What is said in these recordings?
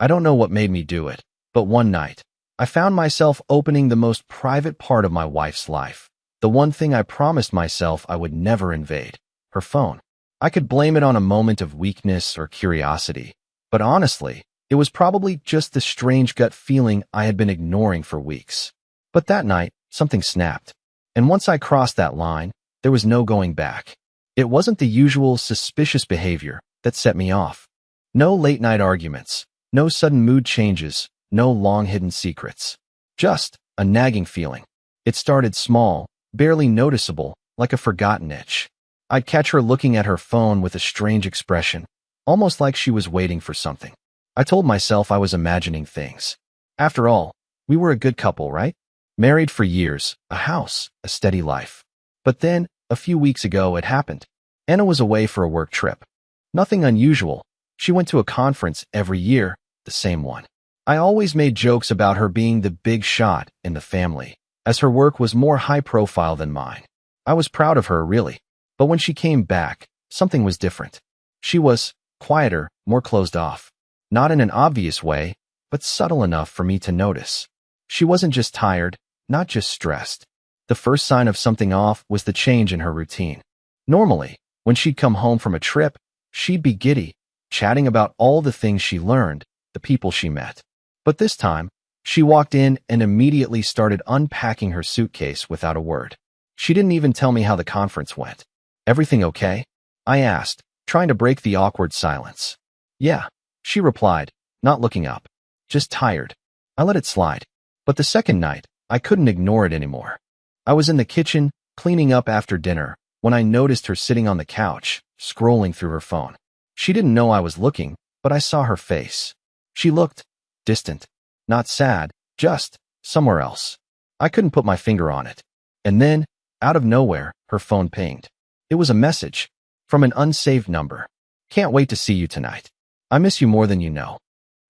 I don't know what made me do it, but one night, I found myself opening the most private part of my wife's life, the one thing I promised myself I would never invade, her phone. I could blame it on a moment of weakness or curiosity, but honestly, it was probably just the strange gut feeling I had been ignoring for weeks. But that night, something snapped. And once I crossed that line, there was no going back. It wasn't the usual suspicious behavior that set me off. No late-night arguments, no sudden mood changes, no long-hidden secrets. Just a nagging feeling. It started small, barely noticeable, like a forgotten itch. I'd catch her looking at her phone with a strange expression, almost like she was waiting for something. I told myself I was imagining things. After all, we were a good couple, right? Married for years, a house, a steady life. But then, a few weeks ago, it happened. Anna was away for a work trip. Nothing unusual. She went to a conference every year, the same one. I always made jokes about her being the big shot in the family, as her work was more high profile than mine. I was proud of her, really. But when she came back, something was different. She was quieter, more closed off. Not in an obvious way, but subtle enough for me to notice. She wasn't just tired, not just stressed. The first sign of something off was the change in her routine. Normally, when she'd come home from a trip, she'd be giddy, chatting about all the things she learned, the people she met. But this time, she walked in and immediately started unpacking her suitcase without a word. She didn't even tell me how the conference went. "Everything okay?" I asked, trying to break the awkward silence. "Yeah," she replied, not looking up. "Just tired." I let it slide. But the second night, I couldn't ignore it anymore. I was in the kitchen, cleaning up after dinner, when I noticed her sitting on the couch, scrolling through her phone. She didn't know I was looking, but I saw her face. She looked distant, not sad, just somewhere else. I couldn't put my finger on it. And then, out of nowhere, her phone pinged. It was a message from an unsaved number. "Can't wait to see you tonight. I miss you more than you know."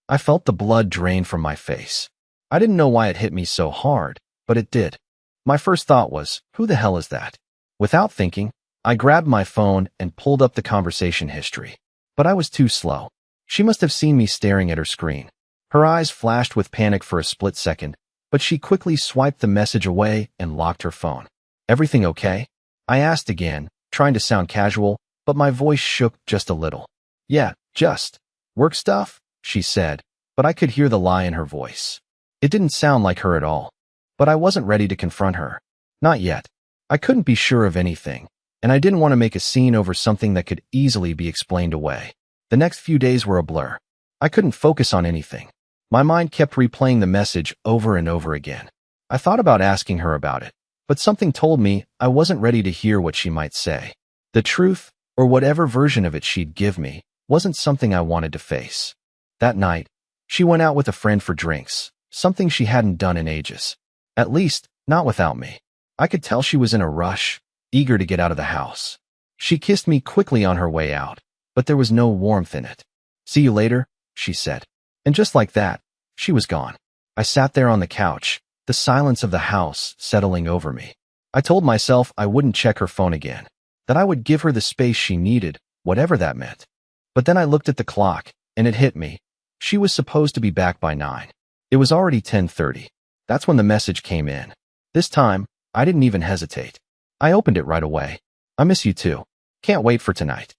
I felt the blood drain from my face. I didn't know why it hit me so hard, but it did. My first thought was, who the hell is that? Without thinking, I grabbed my phone and pulled up the conversation history. But I was too slow. She must have seen me staring at her screen. Her eyes flashed with panic for a split second, but she quickly swiped the message away and locked her phone. "Everything okay?" I asked again, trying to sound casual, but my voice shook just a little. "Yeah, just work stuff," she said, but I could hear the lie in her voice. It didn't sound like her at all. But I wasn't ready to confront her. Not yet. I couldn't be sure of anything, and I didn't want to make a scene over something that could easily be explained away. The next few days were a blur. I couldn't focus on anything. My mind kept replaying the message over and over again. I thought about asking her about it, but something told me I wasn't ready to hear what she might say. The truth, or whatever version of it she'd give me, wasn't something I wanted to face. That night, she went out with a friend for drinks, something she hadn't done in ages. At least, not without me. I could tell she was in a rush, eager to get out of the house. She kissed me quickly on her way out, but there was no warmth in it. "See you later," she said. And just like that, she was gone. I sat there on the couch, the silence of the house settling over me. I told myself I wouldn't check her phone again, that I would give her the space she needed, whatever that meant. But then I looked at the clock, and it hit me. She was supposed to be back by 9. It was already 10:30. That's when the message came in. This time, I didn't even hesitate. I opened it right away. "I miss you too. Can't wait for tonight."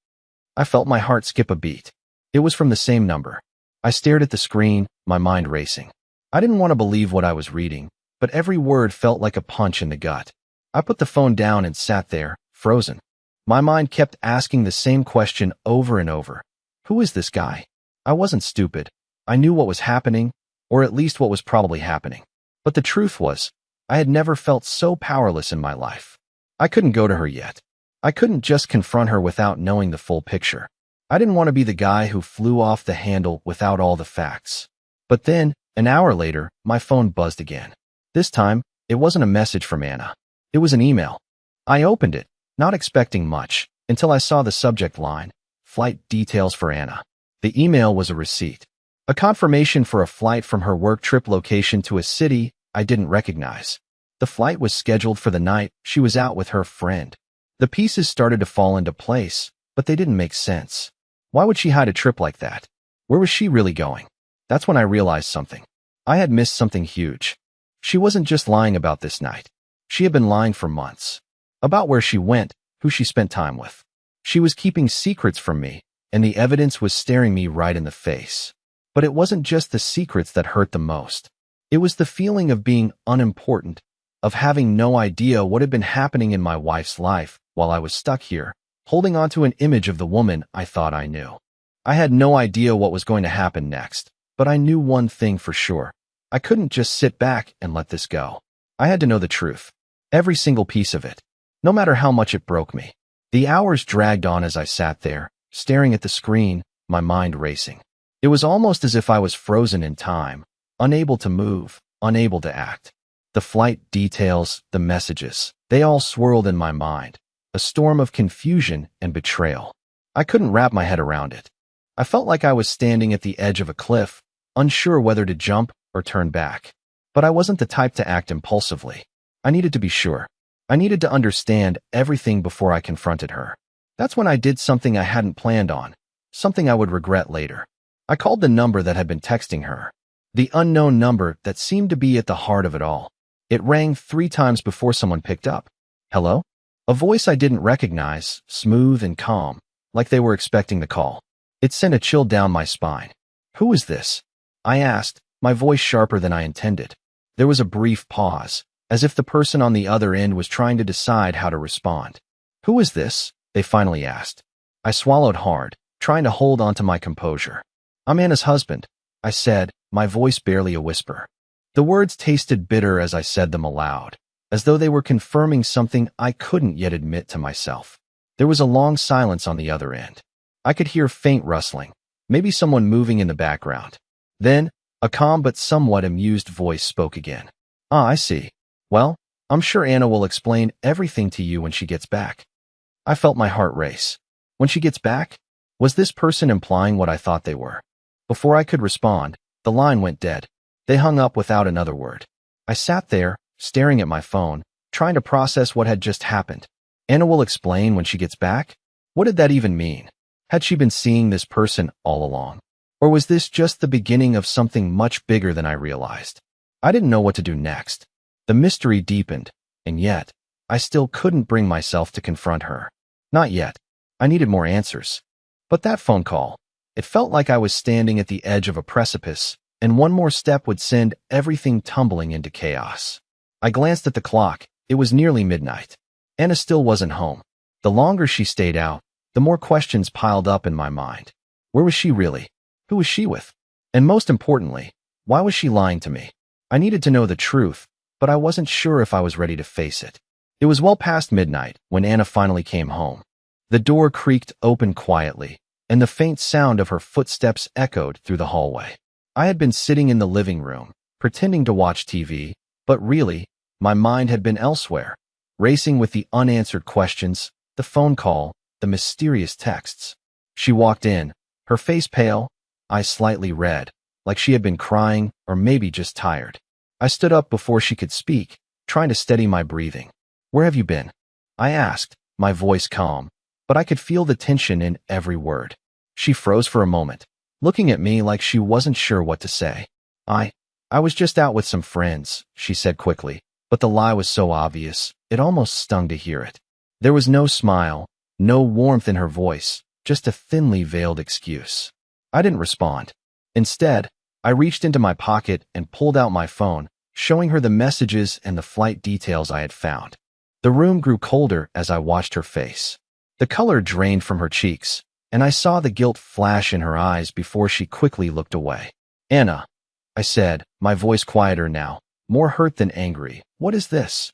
I felt my heart skip a beat. It was from the same number. I stared at the screen, my mind racing. I didn't want to believe what I was reading, but every word felt like a punch in the gut. I put the phone down and sat there, frozen. My mind kept asking the same question over and over. Who is this guy? I wasn't stupid. I knew what was happening, or at least what was probably happening. But the truth was, I had never felt so powerless in my life. I couldn't go to her yet. I couldn't just confront her without knowing the full picture. I didn't want to be the guy who flew off the handle without all the facts. But then, an hour later, my phone buzzed again. This time, it wasn't a message from Anna. It was an email. I opened it, not expecting much, until I saw the subject line, "Flight details for Anna." The email was a receipt. A confirmation for a flight from her work trip location to a city I didn't recognize. The flight was scheduled for the night she was out with her friend. The pieces started to fall into place, but they didn't make sense. Why would she hide a trip like that? Where was she really going? That's when I realized something. I had missed something huge. She wasn't just lying about this night. She had been lying for months. About where she went, who she spent time with. She was keeping secrets from me, and the evidence was staring me right in the face. But it wasn't just the secrets that hurt the most. It was the feeling of being unimportant, of having no idea what had been happening in my wife's life while I was stuck here, holding onto an image of the woman I thought I knew. I had no idea what was going to happen next, but I knew one thing for sure. I couldn't just sit back and let this go. I had to know the truth. Every single piece of it. No matter how much it broke me. The hours dragged on as I sat there, staring at the screen, my mind racing. It was almost as if I was frozen in time, unable to move, unable to act. The flight details, the messages, they all swirled in my mind. A storm of confusion and betrayal. I couldn't wrap my head around it. I felt like I was standing at the edge of a cliff, unsure whether to jump or turn back. But I wasn't the type to act impulsively. I needed to be sure. I needed to understand everything before I confronted her. That's when I did something I hadn't planned on, something I would regret later. I called the number that had been texting her. The unknown number that seemed to be at the heart of it all. It rang 3 times before someone picked up. Hello? A voice I didn't recognize, smooth and calm, like they were expecting the call. It sent a chill down my spine. Who is this? I asked, my voice sharper than I intended. There was a brief pause, as if the person on the other end was trying to decide how to respond. Who is this? They finally asked. I swallowed hard, trying to hold onto my composure. I'm Anna's husband, I said, my voice barely a whisper. The words tasted bitter as I said them aloud, as though they were confirming something I couldn't yet admit to myself. There was a long silence on the other end. I could hear faint rustling, maybe someone moving in the background. Then, a calm but somewhat amused voice spoke again. Ah, I see. Well, I'm sure Anna will explain everything to you when she gets back. I felt my heart race. When she gets back? Was this person implying what I thought they were? Before I could respond, the line went dead. They hung up without another word. I sat there, staring at my phone, trying to process what had just happened. Anna will explain when she gets back? What did that even mean? Had she been seeing this person all along? Or was this just the beginning of something much bigger than I realized? I didn't know what to do next. The mystery deepened, and yet, I still couldn't bring myself to confront her. Not yet. I needed more answers. But that phone call, it felt like I was standing at the edge of a precipice, and one more step would send everything tumbling into chaos. I glanced at the clock. It was nearly midnight. Anna still wasn't home. The longer she stayed out, the more questions piled up in my mind. Where was she really? Who was she with? And most importantly, why was she lying to me? I needed to know the truth, but I wasn't sure if I was ready to face it. It was well past midnight when Anna finally came home. The door creaked open quietly, and the faint sound of her footsteps echoed through the hallway. I had been sitting in the living room, pretending to watch TV, but really, my mind had been elsewhere, racing with the unanswered questions, the phone call, the mysterious texts. She walked in, her face pale, eyes slightly red, like she had been crying or maybe just tired. I stood up before she could speak, trying to steady my breathing. Where have you been? I asked, my voice calm, but I could feel the tension in every word. She froze for a moment, looking at me like she wasn't sure what to say. I was just out with some friends, she said quickly, but the lie was so obvious, it almost stung to hear it. There was no smile, no warmth in her voice, just a thinly veiled excuse. I didn't respond. Instead, I reached into my pocket and pulled out my phone, showing her the messages and the flight details I had found. The room grew colder as I watched her face. The color drained from her cheeks, and I saw the guilt flash in her eyes before she quickly looked away. Anna, I said, my voice quieter now, more hurt than angry. What is this?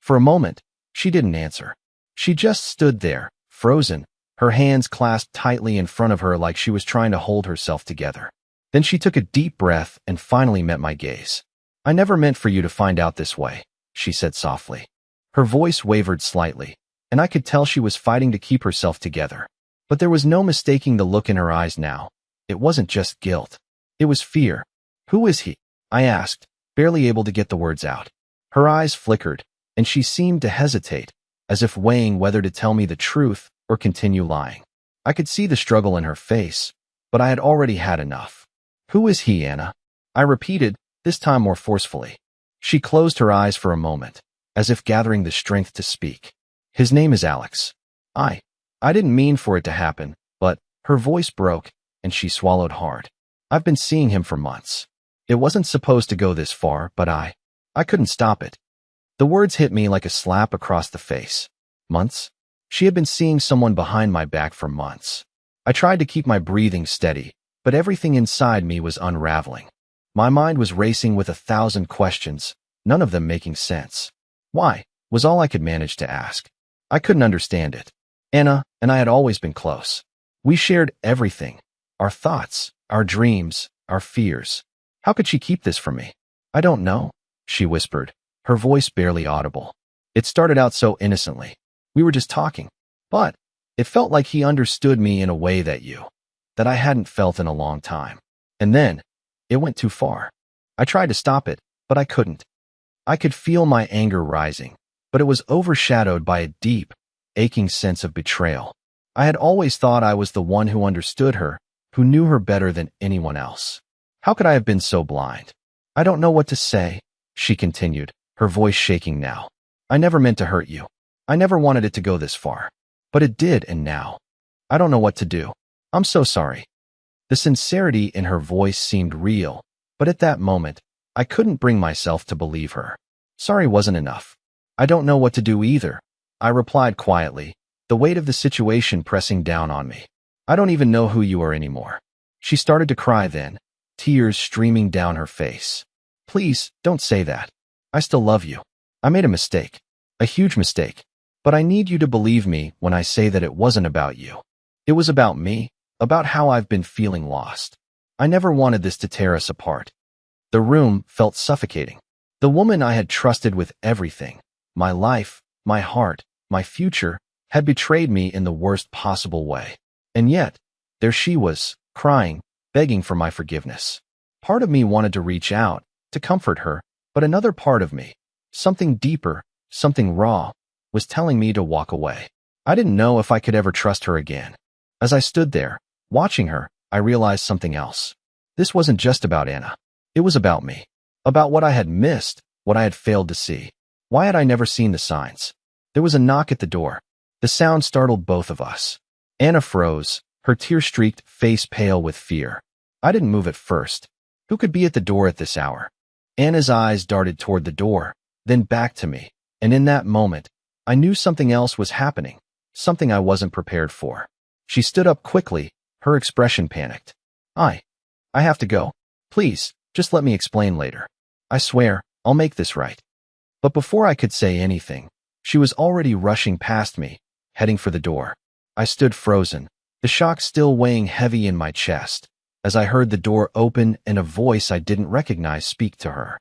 For a moment, she didn't answer. She just stood there, frozen, her hands clasped tightly in front of her like she was trying to hold herself together. Then she took a deep breath and finally met my gaze. I never meant for you to find out this way, she said softly. Her voice wavered slightly, and I could tell she was fighting to keep herself together. But there was no mistaking the look in her eyes now. It wasn't just guilt. It was fear. Who is he? I asked, barely able to get the words out. Her eyes flickered, and she seemed to hesitate, as if weighing whether to tell me the truth or continue lying. I could see the struggle in her face, but I had already had enough. Who is he, Anna? I repeated, this time more forcefully. She closed her eyes for a moment, as if gathering the strength to speak. His name is Alex. I didn't mean for it to happen, but her voice broke, and she swallowed hard. I've been seeing him for months. It wasn't supposed to go this far, but I couldn't stop it. The words hit me like a slap across the face. Months? She had been seeing someone behind my back for months. I tried to keep my breathing steady, but everything inside me was unraveling. My mind was racing with 1,000 questions, none of them making sense. Why? Was all I could manage to ask. I couldn't understand it. Anna and I had always been close. We shared everything. Our thoughts, our dreams, our fears. How could she keep this from me? I don't know, she whispered, her voice barely audible. It started out so innocently. We were just talking. But it felt like he understood me in a way that I hadn't felt in a long time. And then it went too far. I tried to stop it, but I couldn't. I could feel my anger rising, but it was overshadowed by a deep, aching sense of betrayal. I had always thought I was the one who understood her, who knew her better than anyone else. How could I have been so blind? I don't know what to say, she continued, her voice shaking now. I never meant to hurt you. I never wanted it to go this far. But it did, and now I don't know what to do. I'm so sorry. The sincerity in her voice seemed real, but at that moment, I couldn't bring myself to believe her. Sorry wasn't enough. I don't know what to do either, I replied quietly, the weight of the situation pressing down on me. I don't even know who you are anymore. She started to cry then, tears streaming down her face. Please, don't say that. I still love you. I made a mistake. A huge mistake. But I need you to believe me when I say that it wasn't about you. It was about me, about how I've been feeling lost. I never wanted this to tear us apart. The room felt suffocating. The woman I had trusted with everything, my life, my heart, my future, had betrayed me in the worst possible way. And yet, there she was, crying, begging for my forgiveness. Part of me wanted to reach out, to comfort her, but another part of me, something deeper, something raw, was telling me to walk away. I didn't know if I could ever trust her again. As I stood there, watching her, I realized something else. This wasn't just about Anna. It was about me. About what I had missed, what I had failed to see. Why had I never seen the signs? There was a knock at the door. The sound startled both of us. Anna froze, her tear-streaked face pale with fear. I didn't move at first. Who could be at the door at this hour? Anna's eyes darted toward the door, then back to me, and in that moment, I knew something else was happening, something I wasn't prepared for. She stood up quickly, her expression panicked. I have to go. Please, just let me explain later. I swear, I'll make this right. But before I could say anything, she was already rushing past me, heading for the door. I stood frozen, the shock still weighing heavy in my chest, as I heard the door open and a voice I didn't recognize speak to her.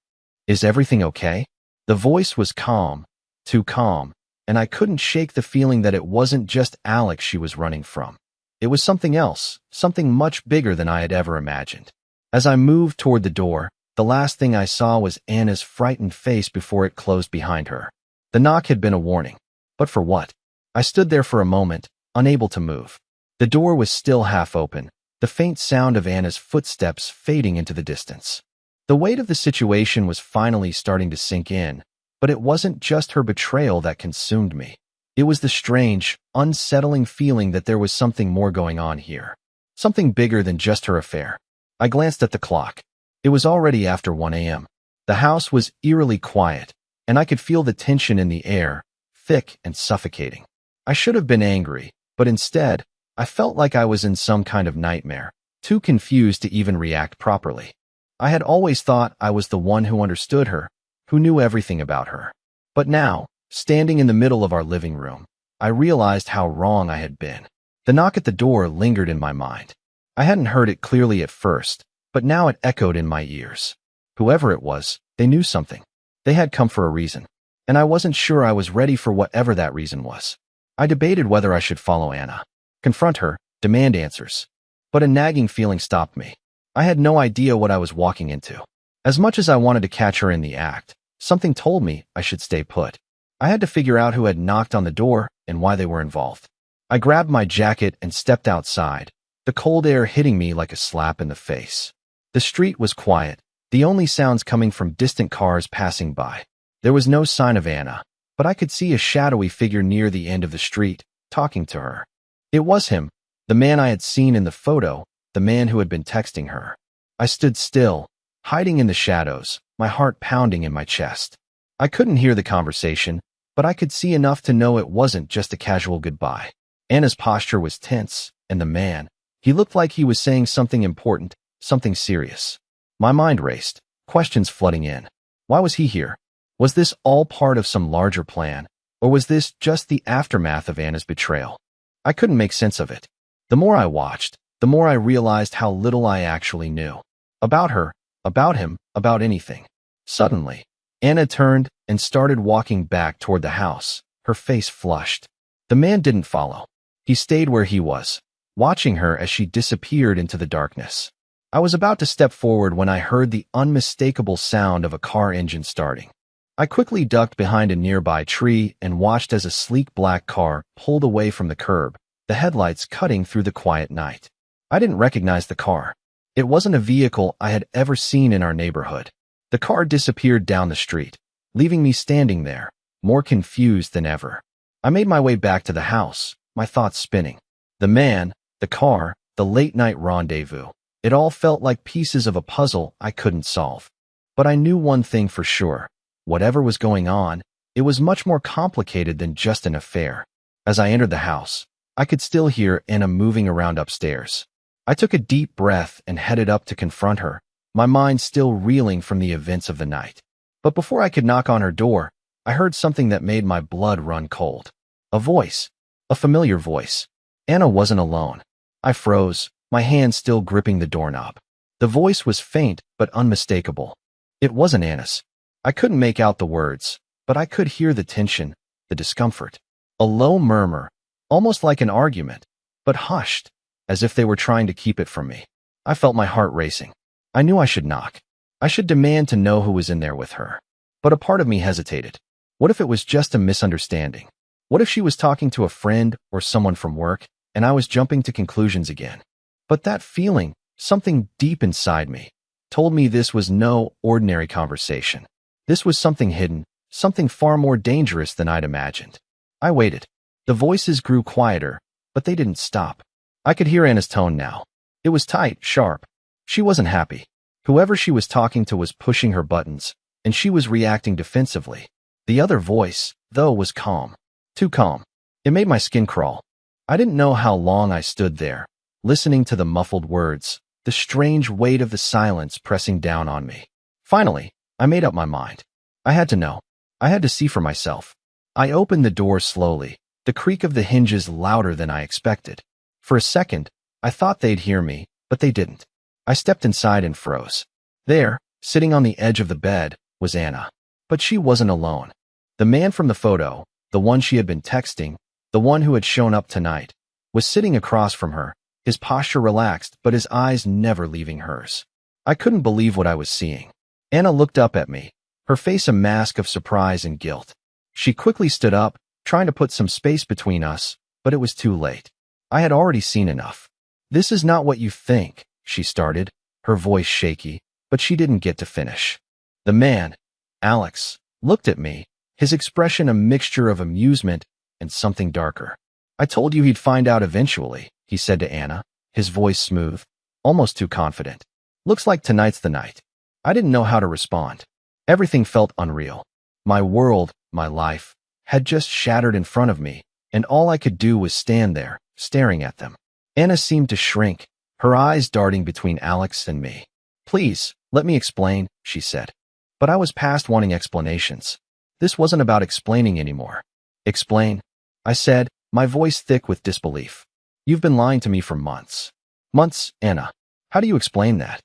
Is everything okay? The voice was calm, too calm, and I couldn't shake the feeling that it wasn't just Alex she was running from. It was something else, something much bigger than I had ever imagined. As I moved toward the door, the last thing I saw was Anna's frightened face before it closed behind her. The knock had been a warning. But for what? I stood there for a moment, unable to move. The door was still half open, the faint sound of Anna's footsteps fading into the distance. The weight of the situation was finally starting to sink in, but it wasn't just her betrayal that consumed me. It was the strange, unsettling feeling that there was something more going on here. Something bigger than just her affair. I glanced at the clock. It was already after 1 a.m. The house was eerily quiet, and I could feel the tension in the air, thick and suffocating. I should have been angry, but instead, I felt like I was in some kind of nightmare, too confused to even react properly. I had always thought I was the one who understood her, who knew everything about her. But now, standing in the middle of our living room, I realized how wrong I had been. The knock at the door lingered in my mind. I hadn't heard it clearly at first, but now it echoed in my ears. Whoever it was, they knew something. They had come for a reason, and I wasn't sure I was ready for whatever that reason was. I debated whether I should follow Anna, confront her, demand answers. But a nagging feeling stopped me. I had no idea what I was walking into. As much as I wanted to catch her in the act, something told me I should stay put. I had to figure out who had knocked on the door and why they were involved. I grabbed my jacket and stepped outside, the cold air hitting me like a slap in the face. The street was quiet, the only sounds coming from distant cars passing by. There was no sign of Anna, but I could see a shadowy figure near the end of the street, talking to her. It was him, the man I had seen in the photo, the man who had been texting her. I stood still, hiding in the shadows, my heart pounding in my chest. I couldn't hear the conversation, but I could see enough to know it wasn't just a casual goodbye. Anna's posture was tense, and the man, he looked like he was saying something important, something serious. My mind raced, questions flooding in. Why was he here? Was this all part of some larger plan, or was this just the aftermath of Anna's betrayal? I couldn't make sense of it. The more I watched, the more I realized how little I actually knew. About her, about him, about anything. Suddenly, Anna turned and started walking back toward the house, her face flushed. The man didn't follow. He stayed where he was, watching her as she disappeared into the darkness. I was about to step forward when I heard the unmistakable sound of a car engine starting. I quickly ducked behind a nearby tree and watched as a sleek black car pulled away from the curb, the headlights cutting through the quiet night. I didn't recognize the car. It wasn't a vehicle I had ever seen in our neighborhood. The car disappeared down the street, leaving me standing there, more confused than ever. I made my way back to the house, my thoughts spinning. The man, the car, the late-night rendezvous. It all felt like pieces of a puzzle I couldn't solve. But I knew one thing for sure. Whatever was going on, it was much more complicated than just an affair. As I entered the house, I could still hear Anna moving around upstairs. I took a deep breath and headed up to confront her, my mind still reeling from the events of the night. But before I could knock on her door, I heard something that made my blood run cold. A voice. A familiar voice. Anna wasn't alone. I froze, my hand still gripping the doorknob. The voice was faint but unmistakable. It wasn't Anna's. I couldn't make out the words, but I could hear the tension, the discomfort. A low murmur, almost like an argument, but hushed, as if they were trying to keep it from me. I felt my heart racing. I knew I should knock. I should demand to know who was in there with her. But a part of me hesitated. What if it was just a misunderstanding? What if she was talking to a friend or someone from work, and I was jumping to conclusions again? But that feeling, something deep inside me, told me this was no ordinary conversation. This was something hidden, something far more dangerous than I'd imagined. I waited. The voices grew quieter, but they didn't stop. I could hear Anna's tone now. It was tight, sharp. She wasn't happy. Whoever she was talking to was pushing her buttons, and she was reacting defensively. The other voice, though, was calm. Too calm. It made my skin crawl. I didn't know how long I stood there, listening to the muffled words, the strange weight of the silence pressing down on me. Finally, I made up my mind. I had to know. I had to see for myself. I opened the door slowly, the creak of the hinges louder than I expected. For a second, I thought they'd hear me, but they didn't. I stepped inside and froze. There, sitting on the edge of the bed, was Anna. But she wasn't alone. The man from the photo, the one she had been texting, the one who had shown up tonight, was sitting across from her, his posture relaxed but his eyes never leaving hers. I couldn't believe what I was seeing. Anna looked up at me, her face a mask of surprise and guilt. She quickly stood up, trying to put some space between us, but it was too late. I had already seen enough. "This is not what you think," she started, her voice shaky, but she didn't get to finish. The man, Alex, looked at me, his expression a mixture of amusement and something darker. "I told you he'd find out eventually," he said to Anna, his voice smooth, almost too confident. "Looks like tonight's the night." I didn't know how to respond. Everything felt unreal. My world, my life, had just shattered in front of me, and all I could do was stand there, staring at them. Anna seemed to shrink, her eyes darting between Alex and me. "Please, let me explain," she said. But I was past wanting explanations. This wasn't about explaining anymore. "Explain?" I said, my voice thick with disbelief. "You've been lying to me for months." "Months, Anna? How do you explain that?"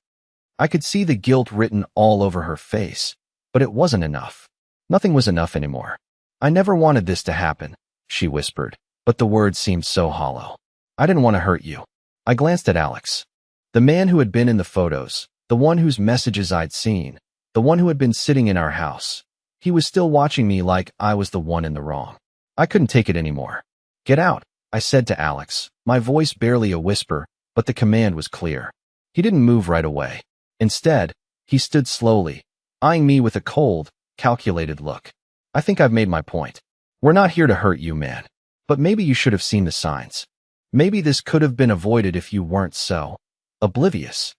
I could see the guilt written all over her face, but it wasn't enough. Nothing was enough anymore. "I never wanted this to happen," she whispered, but the words seemed so hollow. "I didn't want to hurt you." I glanced at Alex. The man who had been in the photos, the one whose messages I'd seen, the one who had been sitting in our house. He was still watching me like I was the one in the wrong. I couldn't take it anymore. "Get out," I said to Alex, my voice barely a whisper, but the command was clear. He didn't move right away. Instead, he stood slowly, eyeing me with a cold, calculated look. I think I've made my point. We're not here to hurt you, man. But maybe you should have seen the signs. Maybe this could have been avoided if you weren't so oblivious.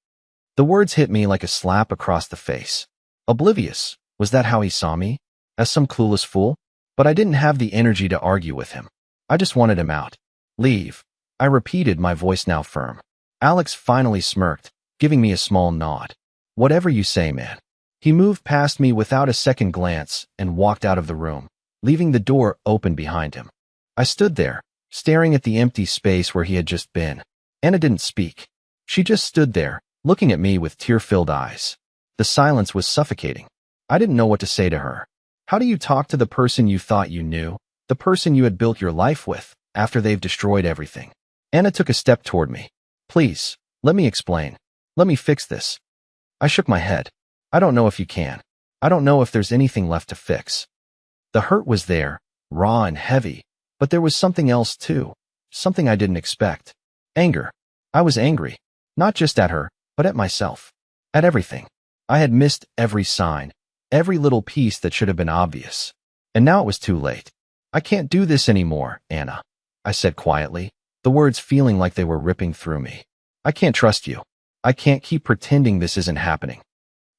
The words hit me like a slap across the face. Oblivious. Was that how he saw me? As some clueless fool? But I didn't have the energy to argue with him. I just wanted him out. Leave. I repeated, my voice now firm. Alex finally smirked, giving me a small nod. Whatever you say, man. He moved past me without a second glance and walked out of the room, leaving the door open behind him. I stood there, staring at the empty space where he had just been. Anna didn't speak. She just stood there, looking at me with tear-filled eyes. The silence was suffocating. I didn't know what to say to her. How do you talk to the person you thought you knew, the person you had built your life with, after they've destroyed everything? Anna took a step toward me. Please, let me explain. Let me fix this. I shook my head. I don't know if you can. I don't know if there's anything left to fix. The hurt was there, raw and heavy, but there was something else too, something I didn't expect. Anger. I was angry, not just at her, but at myself. At everything. I had missed every sign, every little piece that should have been obvious. And now it was too late. I can't do this anymore, Anna, I said quietly, the words feeling like they were ripping through me. I can't trust you. I can't keep pretending this isn't happening.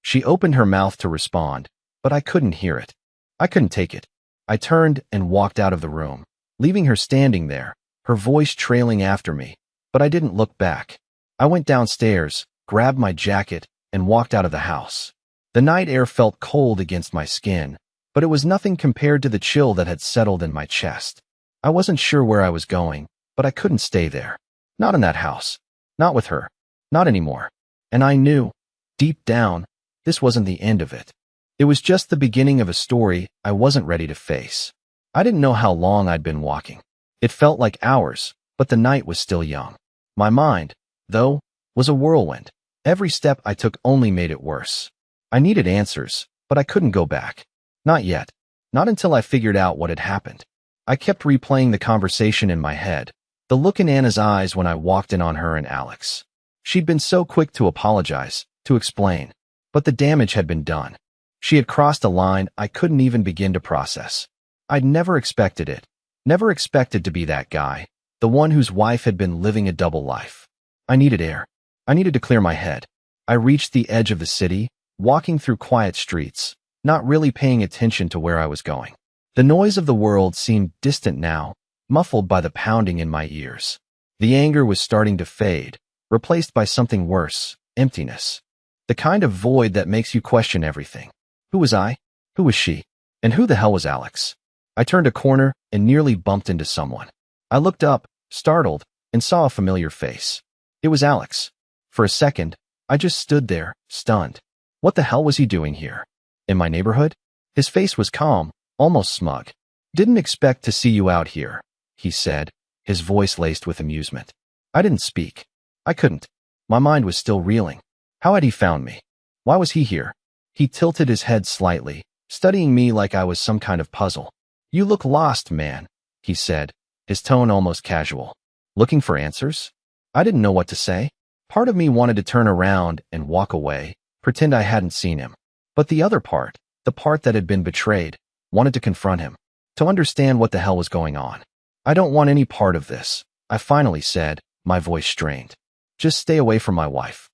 She opened her mouth to respond, but I couldn't hear it. I couldn't take it. I turned and walked out of the room, leaving her standing there, her voice trailing after me, but I didn't look back. I went downstairs, grabbed my jacket, and walked out of the house. The night air felt cold against my skin, but it was nothing compared to the chill that had settled in my chest. I wasn't sure where I was going, but I couldn't stay there. Not in that house. Not with her. Not anymore. And I knew, deep down, this wasn't the end of it. It was just the beginning of a story I wasn't ready to face. I didn't know how long I'd been walking. It felt like hours, but the night was still young. My mind, though, was a whirlwind. Every step I took only made it worse. I needed answers, but I couldn't go back. Not yet. Not until I figured out what had happened. I kept replaying the conversation in my head, the look in Anna's eyes when I walked in on her and Alex. She'd been so quick to apologize, to explain, but the damage had been done. She had crossed a line I couldn't even begin to process. I'd never expected it. Never expected to be that guy, the one whose wife had been living a double life. I needed air. I needed to clear my head. I reached the edge of the city, walking through quiet streets, not really paying attention to where I was going. The noise of the world seemed distant now, muffled by the pounding in my ears. The anger was starting to fade, replaced by something worse, emptiness. The kind of void that makes you question everything. Who was I? Who was she? And who the hell was Alex? I turned a corner and nearly bumped into someone. I looked up, startled, and saw a familiar face. It was Alex. For a second, I just stood there, stunned. What the hell was he doing here? In my neighborhood? His face was calm, almost smug. Didn't expect to see you out here, he said, his voice laced with amusement. I didn't speak. I couldn't. My mind was still reeling. How had he found me? Why was he here? He tilted his head slightly, studying me like I was some kind of puzzle. You look lost, man, he said, his tone almost casual. Looking for answers? I didn't know what to say. Part of me wanted to turn around and walk away, pretend I hadn't seen him. But the other part, the part that had been betrayed, wanted to confront him, to understand what the hell was going on. I don't want any part of this, I finally said, my voice strained. Just stay away from my wife.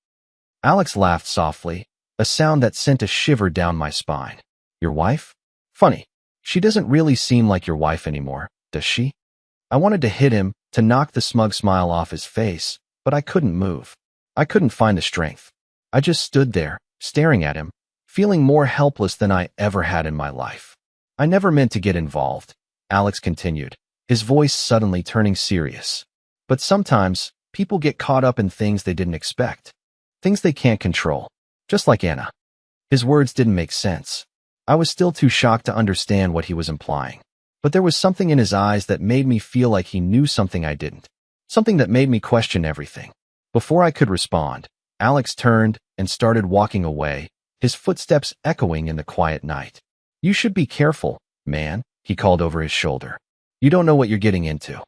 Alex laughed softly, a sound that sent a shiver down my spine. Your wife? Funny. She doesn't really seem like your wife anymore, does she? I wanted to hit him, to knock the smug smile off his face, but I couldn't move. I couldn't find the strength. I just stood there, staring at him, feeling more helpless than I ever had in my life. I never meant to get involved, Alex continued, his voice suddenly turning serious. But sometimes, people get caught up in things they didn't expect. Things they can't control. Just like Anna. His words didn't make sense. I was still too shocked to understand what he was implying. But there was something in his eyes that made me feel like he knew something I didn't. Something that made me question everything. Before I could respond, Alex turned and started walking away, his footsteps echoing in the quiet night. You should be careful, man, he called over his shoulder. You don't know what you're getting into.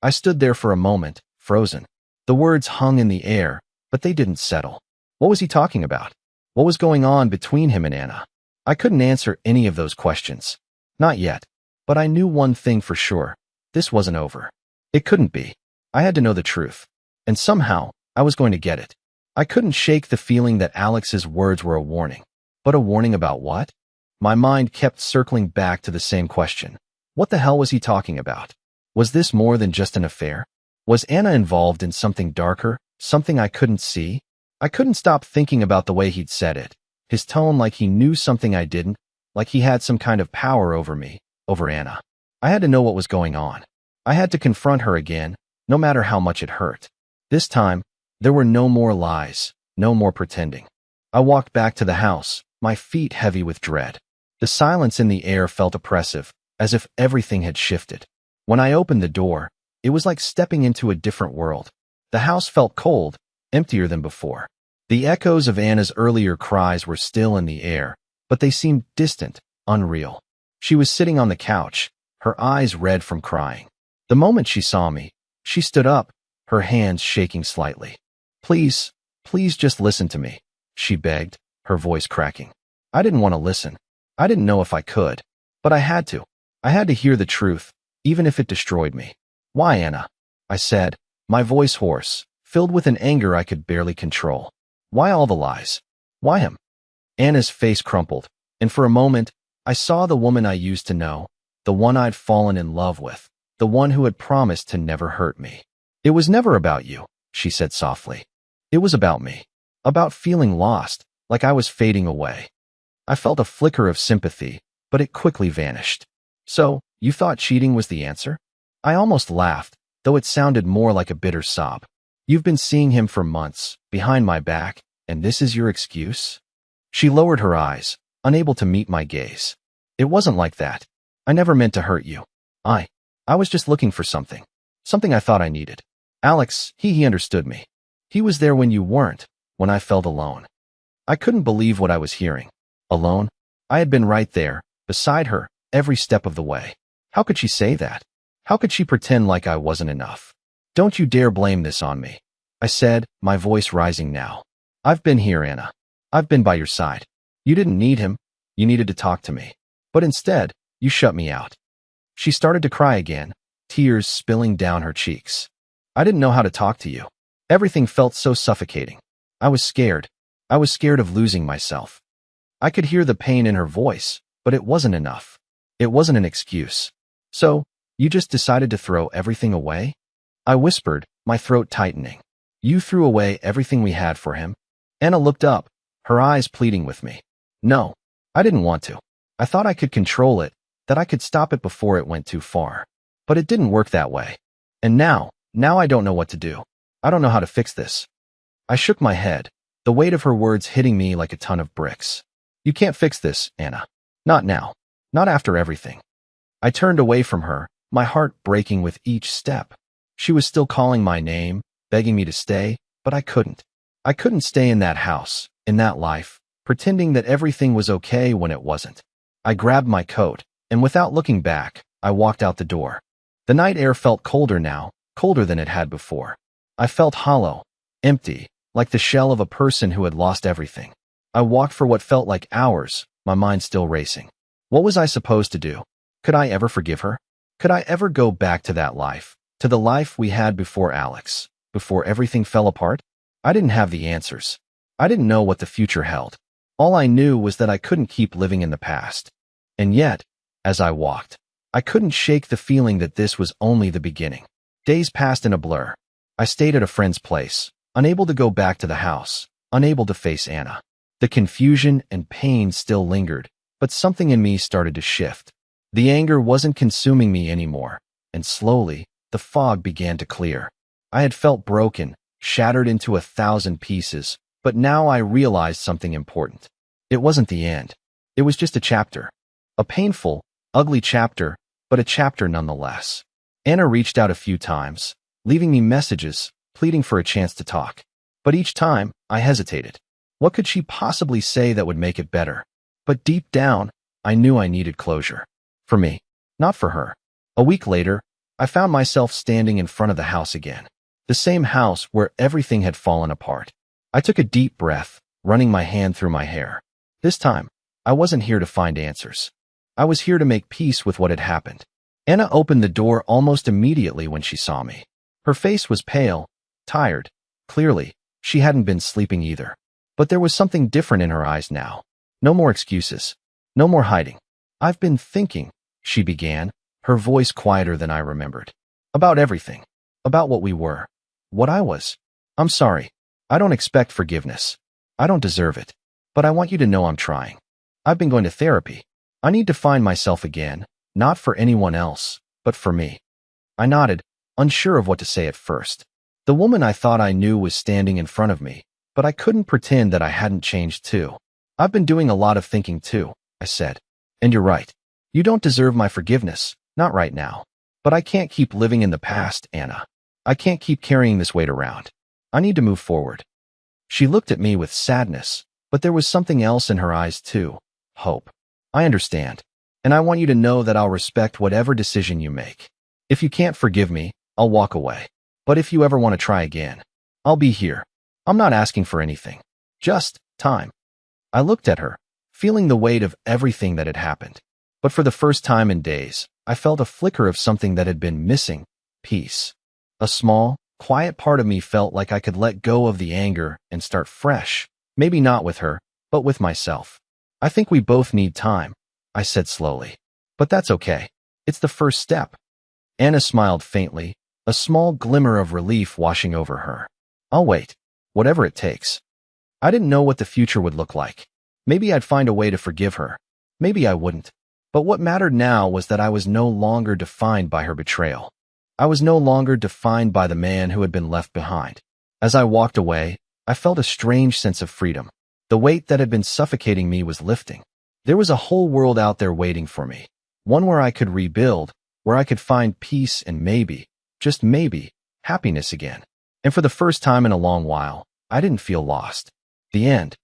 I stood there for a moment, frozen. The words hung in the air, but they didn't settle. What was he talking about? What was going on between him and Anna? I couldn't answer any of those questions. Not yet. But I knew one thing for sure. This wasn't over. It couldn't be. I had to know the truth. And somehow, I was going to get it. I couldn't shake the feeling that Alex's words were a warning. But a warning about what? My mind kept circling back to the same question. What the hell was he talking about? Was this more than just an affair? Was Anna involved in something darker, something I couldn't see? I couldn't stop thinking about the way he'd said it. His tone like he knew something I didn't, like he had some kind of power over me, over Anna. I had to know what was going on. I had to confront her again, no matter how much it hurt. This time, there were no more lies, no more pretending. I walked back to the house, my feet heavy with dread. The silence in the air felt oppressive, as if everything had shifted. When I opened the door, it was like stepping into a different world. The house felt cold, emptier than before. The echoes of Anna's earlier cries were still in the air, but they seemed distant, unreal. She was sitting on the couch, her eyes red from crying. The moment she saw me, she stood up, her hands shaking slightly. Please, please just listen to me, she begged, her voice cracking. I didn't want to listen. I didn't know if I could, but I had to. I had to hear the truth, even if it destroyed me. Why, Anna? I said, my voice hoarse, filled with an anger I could barely control. Why all the lies? Why him? Anna's face crumpled, and for a moment, I saw the woman I used to know, the one I'd fallen in love with, the one who had promised to never hurt me. It was never about you, she said softly. It was about me. About feeling lost, like I was fading away. I felt a flicker of sympathy, but it quickly vanished. So, you thought cheating was the answer? I almost laughed, though it sounded more like a bitter sob. You've been seeing him for months, behind my back, and this is your excuse? She lowered her eyes, unable to meet my gaze. It wasn't like that. I never meant to hurt you. I was just looking for something. Something I thought I needed. Alex, he understood me. He was there when you weren't, when I felt alone. I couldn't believe what I was hearing. Alone? I had been right there, beside her, every step of the way. How could she say that? How could she pretend like I wasn't enough? Don't you dare blame this on me, I said, my voice rising now. I've been here, Anna. I've been by your side. You didn't need him. You needed to talk to me. But instead, you shut me out. She started to cry again, tears spilling down her cheeks. I didn't know how to talk to you. Everything felt so suffocating. I was scared. I was scared of losing myself. I could hear the pain in her voice, but it wasn't enough. It wasn't an excuse. So, you just decided to throw everything away? I whispered, my throat tightening. You threw away everything we had for him? Anna looked up, her eyes pleading with me. No, I didn't want to. I thought I could control it, that I could stop it before it went too far. But it didn't work that way. And now I don't know what to do. I don't know how to fix this. I shook my head, the weight of her words hitting me like a ton of bricks. You can't fix this, Anna. Not now. Not after everything. I turned away from her, my heart breaking with each step. She was still calling my name, begging me to stay, but I couldn't. I couldn't stay in that house, in that life, pretending that everything was okay when it wasn't. I grabbed my coat, and without looking back, I walked out the door. The night air felt colder now, colder than it had before. I felt hollow, empty, like the shell of a person who had lost everything. I walked for what felt like hours, my mind still racing. What was I supposed to do? Could I ever forgive her? Could I ever go back to that life, to the life we had before Alex, before everything fell apart? I didn't have the answers. I didn't know what the future held. All I knew was that I couldn't keep living in the past. And yet, as I walked, I couldn't shake the feeling that this was only the beginning. Days passed in a blur. I stayed at a friend's place, unable to go back to the house, unable to face Anna. The confusion and pain still lingered, but something in me started to shift. The anger wasn't consuming me anymore, and slowly, the fog began to clear. I had felt broken, shattered into 1,000 pieces, but now I realized something important. It wasn't the end. It was just a chapter. A painful, ugly chapter, but a chapter nonetheless. Anna reached out a few times, leaving me messages, pleading for a chance to talk. But each time, I hesitated. What could she possibly say that would make it better? But deep down, I knew I needed closure. For me, not for her. A week later, I found myself standing in front of the house again. The same house where everything had fallen apart. I took a deep breath, running my hand through my hair. This time, I wasn't here to find answers. I was here to make peace with what had happened. Anna opened the door almost immediately when she saw me. Her face was pale, tired. Clearly, she hadn't been sleeping either. But there was something different in her eyes now. No more excuses. No more hiding. "I've been thinking," she began, her voice quieter than I remembered. "About everything. About what we were. What I was. I'm sorry. I don't expect forgiveness. I don't deserve it. But I want you to know I'm trying. I've been going to therapy. I need to find myself again, not for anyone else, but for me." I nodded, unsure of what to say at first. The woman I thought I knew was standing in front of me, but I couldn't pretend that I hadn't changed too. "I've been doing a lot of thinking too," I said. "And you're right. You don't deserve my forgiveness, not right now. But I can't keep living in the past, Anna. I can't keep carrying this weight around. I need to move forward." She looked at me with sadness, but there was something else in her eyes too. Hope. "I understand. And I want you to know that I'll respect whatever decision you make. If you can't forgive me, I'll walk away. But if you ever want to try again, I'll be here. I'm not asking for anything. Just time." I looked at her, feeling the weight of everything that had happened. But for the first time in days, I felt a flicker of something that had been missing: peace. A small, quiet part of me felt like I could let go of the anger and start fresh, maybe not with her, but with myself. "I think we both need time," I said slowly. "But that's okay. It's the first step." Anna smiled faintly, a small glimmer of relief washing over her. "I'll wait. Whatever it takes." I didn't know what the future would look like. Maybe I'd find a way to forgive her. Maybe I wouldn't. But what mattered now was that I was no longer defined by her betrayal. I was no longer defined by the man who had been left behind. As I walked away, I felt a strange sense of freedom. The weight that had been suffocating me was lifting. There was a whole world out there waiting for me. One where I could rebuild, where I could find peace and maybe, just maybe, happiness again. And for the first time in a long while, I didn't feel lost. The end.